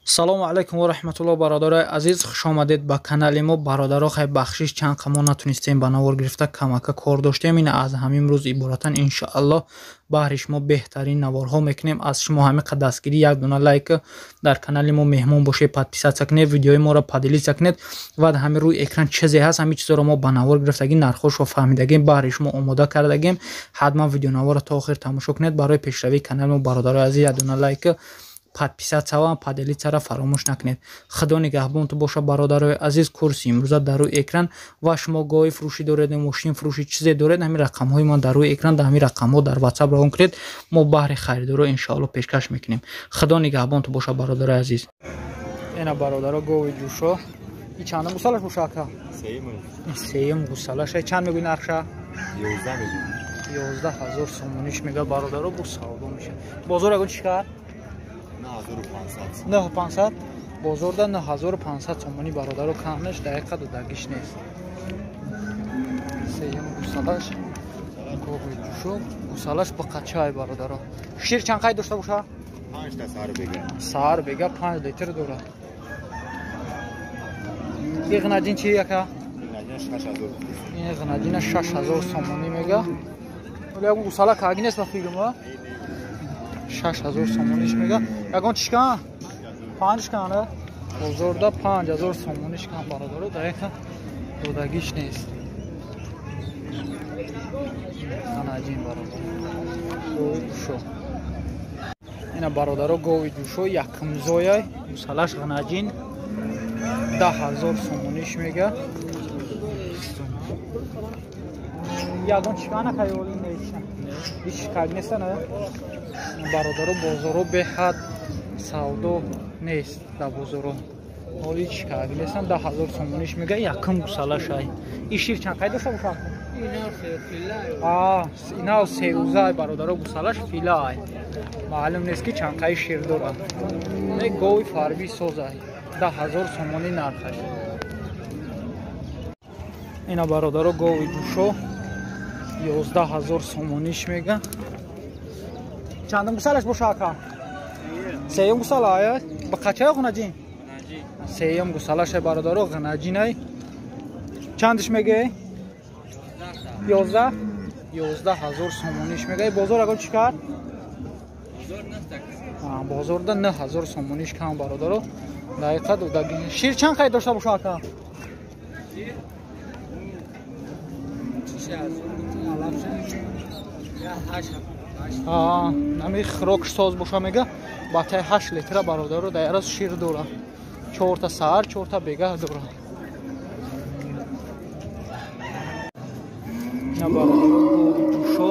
салому алайкум ва раҳматуллоҳ бародарои азиз, хуш омадед ба канали мо. бародаро хай бахшиш чанд ма натунистем ба навор гирифта камака кор доштем. ина аз ҳамин рӯз иборатан иншоаллоҳ баҳри шумо беҳтарин наворҳо мекунем. аз шумо ҳамиқа дастгирӣ як дуна лайк дар канали мо меҳмон бошед, подписатсия кунед, видеои моро поделитсия кунед ва ҳамин рӯи экран чизе ҳаст, ҳамин чизоро мо ба навор гирифтагӣ нархошро фаҳмидагем, баҳри шумо омода кардагем. ҳатман видеонаворро то охир тамошо кунед. барои пешравии канали мо бародарои азиз як дуна лайк подписаться ва поделиться фаромӯш накунед. худо нигаҳбонтон боша бародарои азиз. курси имрӯза дар рӯи экран ва шумо гоҳи фурӯшӣ доред, мошин фурӯшӣ чизе доред, ҳамин рақамҳои ман дар рӯи экран, дар ҳамин рақамҳо дар WhatsApp равон кунед. мо баҳри харидоро иншоаллоҳ пешкаш мекунем. худо нигаҳбонтон боша бародарои азиз. ина бародаро гоҳи ҷӯшо и чандум гусалаш боша ака? сеюм гусалаш. чанд мегӯи нархша? 11000 сомониш мега бародаро. бу савдо мешавад. бозор ягон чикар? 9500 бозорда 9500 сомонӣ бародаро камнаш дақиқа додагиш нест. сеюм гусалаш гоҳи ҷӯшо гусалаш ба қачай бародаро. шир чанд қай дошта боша? 5 та сар бега. Сар бега 5 литр дорад. иғнаҷин чи яка? иғнаҷина 6000 сомонӣ мега. вале ягон гусала каги нест ба филма. 6000 сомониш мега. ягон чишкан? 5 шкан, бозорда 5000 сомониш кан бародаро дақиқа додагиш нест. иғнаҷин бародаро. гоҳи ҷӯшо. ина бародаро гоҳи ҷӯшо якмзояй гусалаш иғнаҷин 10000 сомониш мега. ягон чишкана кайоли нест. ҳеч каг нест на? бародаро бозоро беҳад савдо нест дар бозоро. ҳоли чикаг нестан 10000 сомониш мега. якм гусалашай. ин шир чанд қай дошта боша? ина серӯзаи бародаро гусалаш филай. маълум нест ки чанд қай шир дорад. гоҳи фарби созай 10000 сомонӣ нархаш. ина бародаро гоҳи ҷӯшо 11000 сомониш мега. чандум гусалаш боша ака? сеюм гусалай ба қачай ғунаҷин? сеюм гусалашай бародаро ғунаҷинай. чандиш мегай? 11000 сомониш мегай. бозор ягон чӣ кард? бозорда 9000 сомониш кам бародаро дақиқа додагӣ. шир чанд қай дошта боша ака? нами хирокш соз боша мега батаи 8 литра бародаро дайрас шир дора. 4 та сар 4 та бега дора. на бародаро ҷӯшо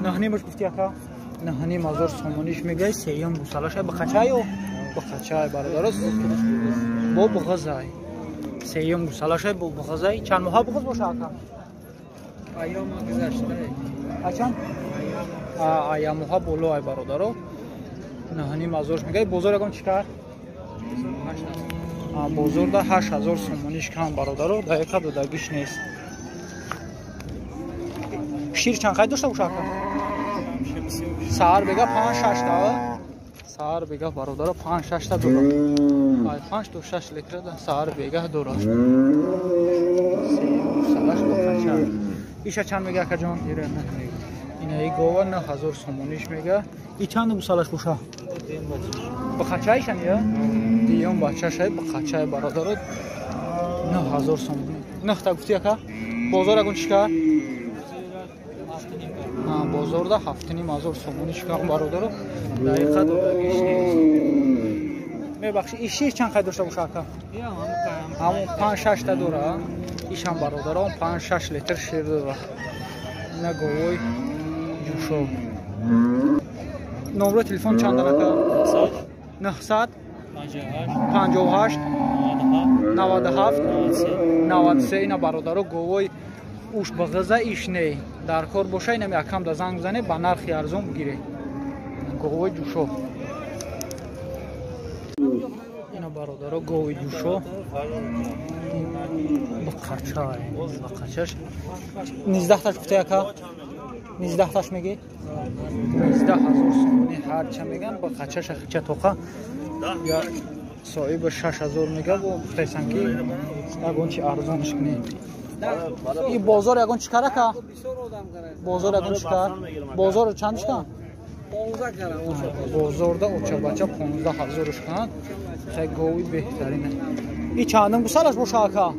наҳнимаш гуфти ака? 9000 сомониш мегай. сеюм гусалашай ба қачай ё ба қачай бародаро бо буғазай. сеюм гусалашай бо буғазай. чанд моҳа буғаз боша ака? айёма гузаштай. ачан? айямоҳа болоай бародаро 9000 мегай. бозор ягон чикар? бозорда 8000 сомониш кам бародаро дақиқа додагиш нест. шир чанд қай дошта боша ака? сар бега 5-6 та. сар бега бародаро 5-6 та дорад. 5 то 6 литр да сар бега дорад. салаш бохача. иша чанд мега ака ҷон? ина и гова 9000 сомониш мега. и чанд гусалаш боша? ба қачайшан я? диём бачашай ба қачай бародаро 9000 сомониш. нахта гуфти ака? бозор ягон чикар? бозорда 7500 сомониш кам бародаро дақиқа додагиш нест. мебахши и шир чанд қай дошта боша ака? ҳамон 5-6 та дора. ишам бародаро 5-6 литр шир дора. ина гоҳои ҷӯшо. номро телефон чандан ака? 900 58 97 93. ина бародаро гоҳои уш ба ғиза ишне дар кор боша. инам якам да занг бизане ба нархи арзон бигире. гоҳои ҷӯшо. ина бародаро гоҳи ҷӯшо ба қачай. ба қачаш 19 таш гуфта яка? 19 таш меги? 12000 сомонӣ ҳарча меган ба қачаша хича тоқа یا صاحب 6000 میگه و گفتن که یگون چی ارزونش کنی این بازار یگون چی کاره که بازار یگون چی کار بازار چندش کن 15 کرم بازار دا اوچا بچا 15000 کن خیلی گوی بهترینه این چندم گسالش باشه آقا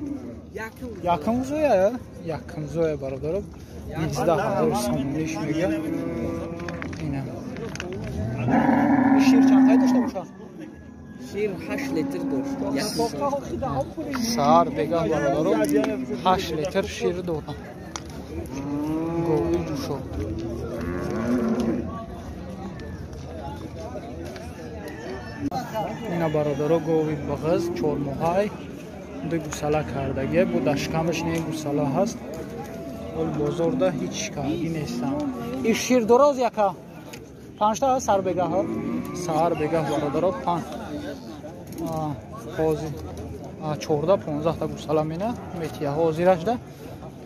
یکم زویه یکم زویه برادرم 12000 سومونیش میگه اینه این شیر چند قید داشته باشه شیر 8 لیتر داشت سهار بگه برادرم 8 لیتر شیر دارم گوی جوشو اینا برادرها گوی بغز 4 ماهه دو گوساله کردگی بو دشکمش نه گوساله هست ول بازار ده هیچ کاری نیستم این شیر دراز یکا 5 تا سر بگه ها سر بگه برادرها 5 حاضر 14 15 تا گوساله مینه میتیه حاضرش ده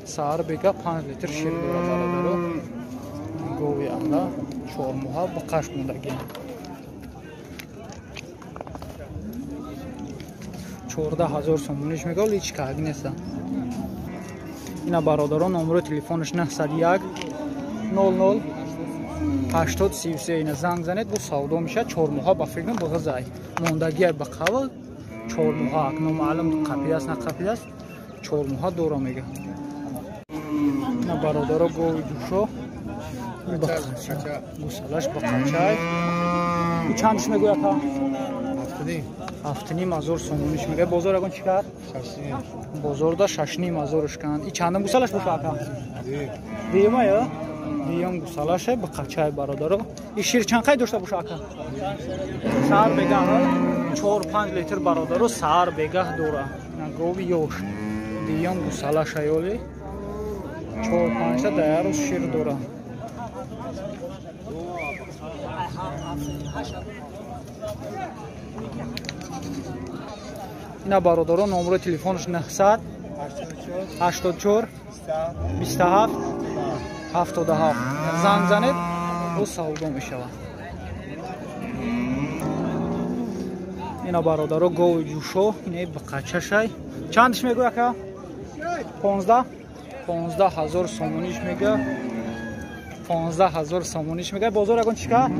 سر بگه 5 لیتر شیر داره برادرها گوی انده 4 ماهه با قش موندگی 14000 سومونیش میگه ولی هیچ کاری نیست اینا برادران نمره تلفنش 901 00 8033 اینا زنگ زنید بو سودا میشه 4 ماه با فکر بغزای موندگی به قبل 4 ماه اکنون معلوم قپی است نه قپی است 4 ماه دورا میگه اینا برادرها گوی جوشو گوسالش با قچای این چندش میگوید تا 7,500 سومونیش میگه بازار اگون چیکار بازار دا 6,500 کن این چندم گوسالش باشه آقا دیما یا دیام گوسالشه به قچای برادر این شیر چند قید داشته باشه آقا سر بگه 4-5 لیتر برادر سر بگه دوره نگوی یوش دیام گوسالش ایولی 4-5 تا دیار شیر دوره اینا برادران نمره تلفنش 900 84 27 77 زنگ زنید و سودا میشود اینا برادرها گوی جوشو اینه به قچشای چندش میگوی که 15000 سومونیش میگه 15000 سومونیش میگه بازار اگون چیکار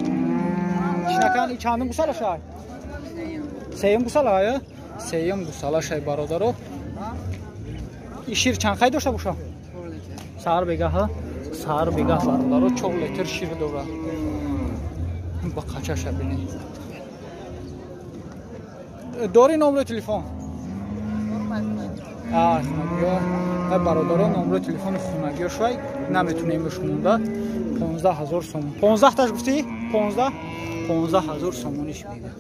چنکن چندم گوساله شای سیم گوساله های سیم گوساله شای برادرو این شیر چند قید داشته باشه سر بگه ها سر بگه برادرو 4 لیتر شیر دوره با قچش بینید داری نمره تلفن برادرو نمره تلفن خونگی شوی نمیتونیم بشمونده 15000 سومون 15 تاش گفتی 15000 سومونیش میگه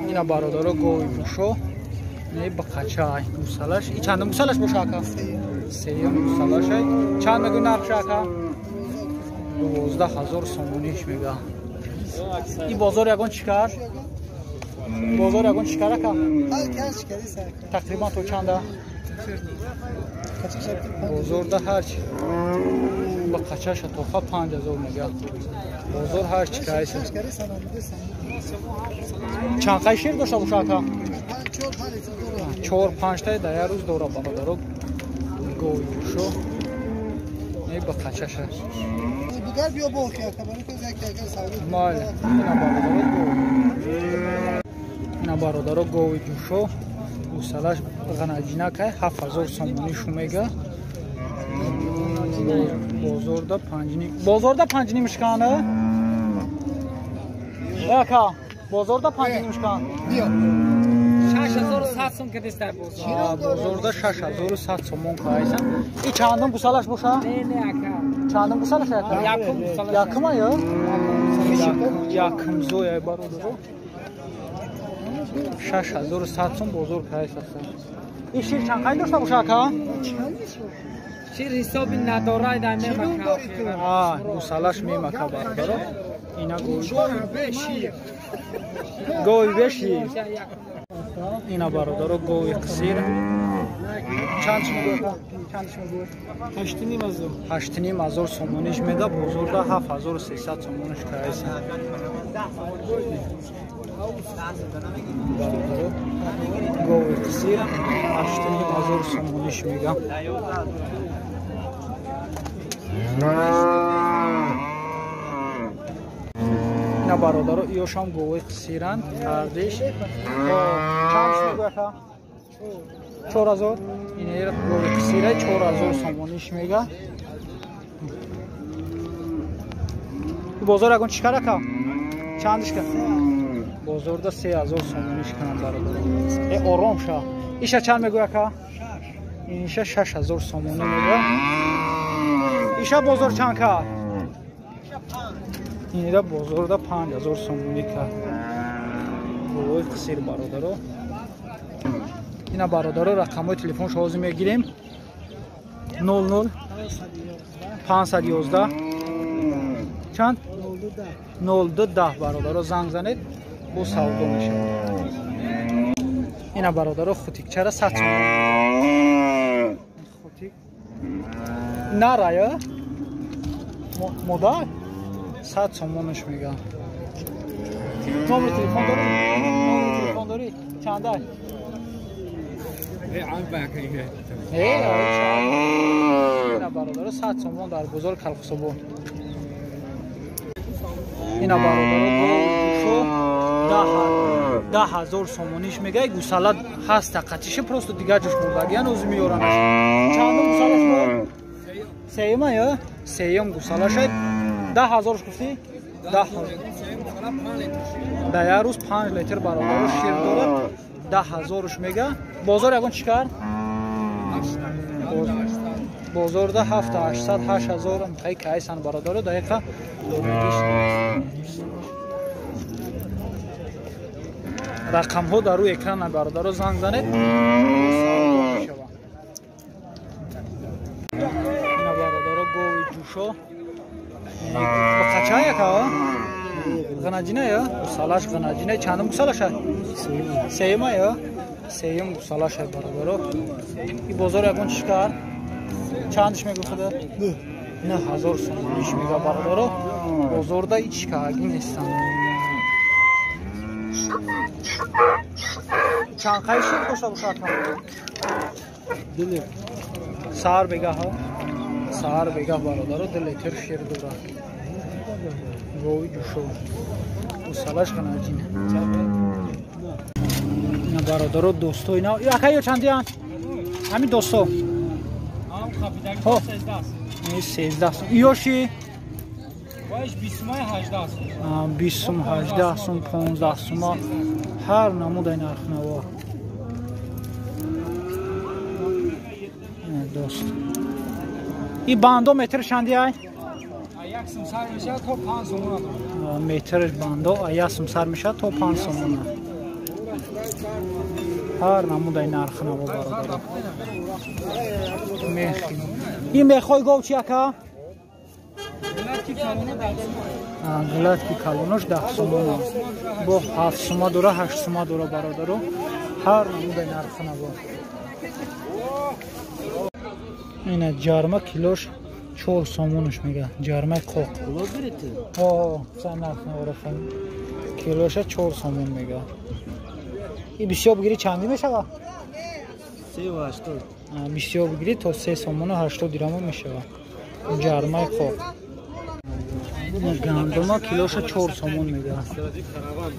اینا برادرها گوی جوشو نه با قچای گوسالش این چند گوسالش باشه آقا سیم گوسالش چند میگه نرخش آقا 12000 سومونیش میگه این بازار یگان چیکار بازار یگان چیکار آقا تقریبا تو چنده بازار ده هرچی با قچاش توفا 5000 میگه بازار هر چی کاری چند قای شیر داشته باشه آقا 4-5 تا در روز دوره برادرو گوی شو نه با قچاش دیگر بیا با که خبره که زکه سواری مال اینا برادرو گوی جوشو گوسالش غنجینه که 7000 سومونیش میگه بازار دا 5 میشکنه آقا بازار دا 5 میشکن بیا 6100 سوم که دست در بازار بازار دا 6100 سومون کایسن این چندم گوسالش باشه نه آقا چندم گوسالش یکم یا یکم زوی برادرو 6100 سوم بازار کایسن این شیر چند قید داشته باشه آقا شیر حساب نداره در نمیمکه گوسالش میمکه برادرو اینا گوی بشی اینا برادر گوی قصیر چندش میگه؟ چندش میگه؟ 8,500 سومونش میگه بزرگا 7,300 سومونش کایست گوی قصیر 8,500 سومونش میگه اینا برادر ایوش هم گوی قصیرن کردش چندش میگه که؟ 4,000 این گوی قصیره 4,000 سومونش میگه بازار اگون چیکار که؟ چندش که؟ بازار دا 3,000 سومونش کنم برادر آرام شا ایشا چند میگه که؟ اینشا 6,000 سومونی میگه ایشا بازار چند که؟ این دا بازار دا 5,000 سومونی که گوی قصیر برادر اینا برادر رقمای تلفن شما میگیریم 00 511 چند 0210 برادر زنگ زنید با سودا میشه اینا برادر خوتیک چرا 100 خوتیک نرا مدار 100 سومونش میگم نمبر تلفن داری؟ نمبر تلفن داری؟ چنده؟ اینا برادر 100 سومون در بازار کلخسبون اینا برادر 10,000 سومونیش میگه گوساله هست قطیشه پروست دیگه جوش بردگیان اوز میورنش چند گوساله شد؟ سیما یا؟ سیم گوساله شد 10,000 گفتی؟ 10,000 در یه روز 5 لیتر برادر شیر داره 10,000ش میگه بازار یکون چیکار؟ بازار ده 7,800 8,000 میخوای که ایسان برادر دقیقا رقم ها در روی اکران برادر زنگ زنید اینا برادر گوی جوشو با قچه های که غناجینه یا؟ گوسالش غناجینه چندم گوسالش های؟ سیمه یا؟ سیم گوسالش های برادر این بازار یکون چیکار؟ چندش میگه خدا؟ 9,000 سومونیش میگه برادر بازار دا ایچ کارگی نیستن چند خیلی شد کشتا بخواهد سهر بگه ها سهر بگه برادر 2 لیتر شیر دوره گوی جوشو گوسالش غناجینه اینا برادر دوستو اینا یکی یا چندی هن؟ همین دوستو ها 13 سوم ایوشی؟ باش 20,18 سوم 20,18 سوم 15 سوم هر نمود این نرخ نوا دوست این باندو متر چندی های؟ یک سوم سر میشه تا 5 سومون مترش باندو یک سوم سر میشه تا 5 سومون هر نمود این نرخ نوا برادر میخیم این میخوای گو چی اکا؟ گلت کی کالونش 10 سومون با 7 سوم دوره 8 سوم دوره برادر هر نمود این نرخ نوا اینا جارما کیلوش 4 سومونش میگه جارما خوک سن نرخ نوا رفتن کیلوش 4 سومون میگه این بسیار بگیری چندی میشه؟ 380 بسیار بگیری تا 3 سومون و 80 درهم میشه جارما خوک گندم کیلوش 4 سومون میگه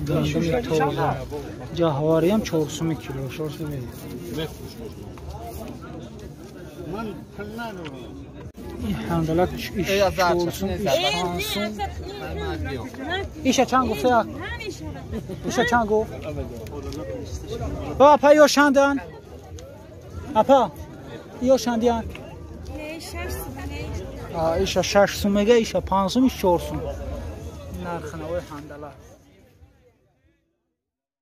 گندم تازه جهواری هم 4 سوم کیلوش این حمدلک ایش 4 سوم ایش 5 سوم ایش چند گفته یک ایش چند گفت اپا یا شندن اپا یا شندیان ایش 6 سوم میگه ایش 5 سوم ایش 4 سوم نرخ نوع حمدلک